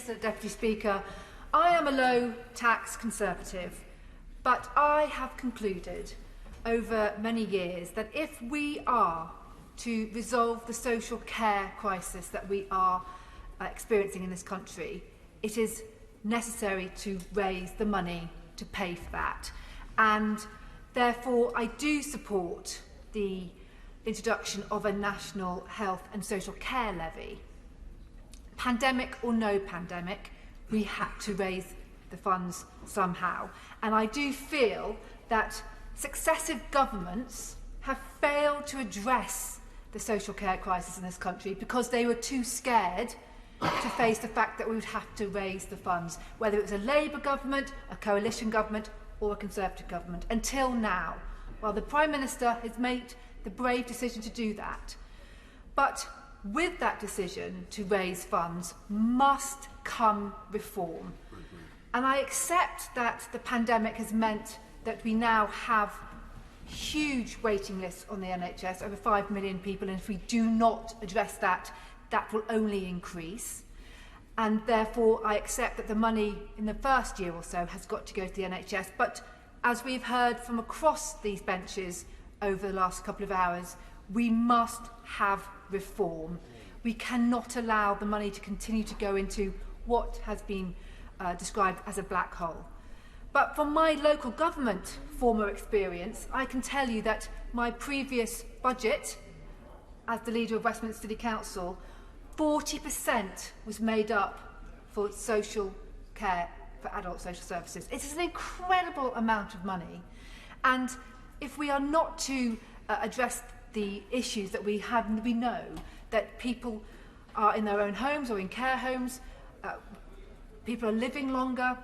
Mr Deputy Speaker, I am a low-tax Conservative, but I have concluded over many years that if we are to resolve the social care crisis that we are experiencing in this country, it is necessary to raise the money to pay for that. And therefore, I do support the introduction of a national health and social care levy. Pandemic or no pandemic, we had to raise the funds somehow. And I do feel that successive governments have failed to address the social care crisis in this country because they were too scared to face the fact that we would have to raise the funds, whether it was a Labour government, a coalition government or a Conservative government, until now. Well, the Prime Minister has made the brave decision to do that. But with that decision to raise funds must come reform. And I accept that the pandemic has meant that we now have huge waiting lists on the NHS, over 5 million people, and if we do not address that, that will only increase. And therefore, I accept that the money in the first year or so has got to go to the NHS. But as we've heard from across these benches over the last couple of hours, we must have reform. We cannot allow the money to continue to go into what has been described as a black hole. But from my local government former experience, I can tell you that my previous budget, as the leader of Westminster City Council, 40% was made up for social care, for adult social services. It is an incredible amount of money. And if we are not to address the issues that we have, we know that people are in their own homes or in care homes, people are living longer,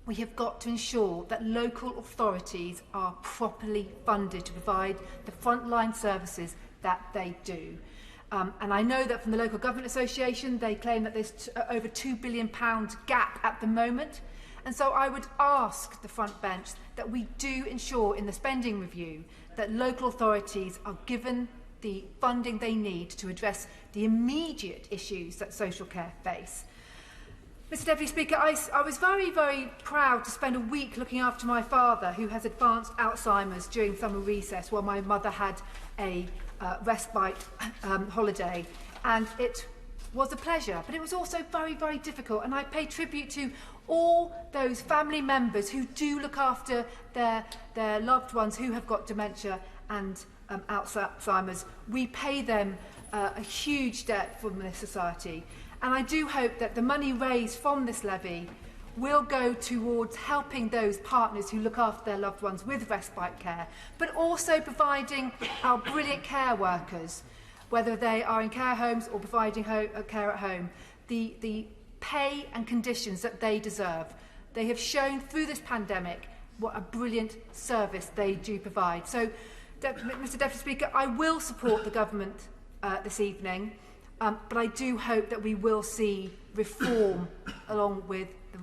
we have got to ensure that local authorities are properly funded to provide the frontline services that they do. And I know that from the Local Government Association, they claim that there's over £2 billion gap at the moment. And so I would ask the front bench that we do ensure in the spending review that local authorities are given the funding they need to address the immediate issues that social care face. Mr Deputy Speaker, I was very, very proud to spend a week looking after my father, who has advanced Alzheimer's, during summer recess while my mother had a respite holiday. And it was a pleasure, but it was also very, very difficult. And I pay tribute to all those family members who do look after their loved ones who have got dementia and Alzheimer's. We pay them a huge debt from this society. And I do hope that the money raised from this levy will go towards helping those partners who look after their loved ones with respite care, but also providing our brilliant care workers, whether they are in care homes or providing care at home, the pay and conditions that they deserve. They have shown through this pandemic what a brilliant service they do provide. So, Mr Deputy Speaker, I will support the government this evening. But I do hope that we will see reform along with the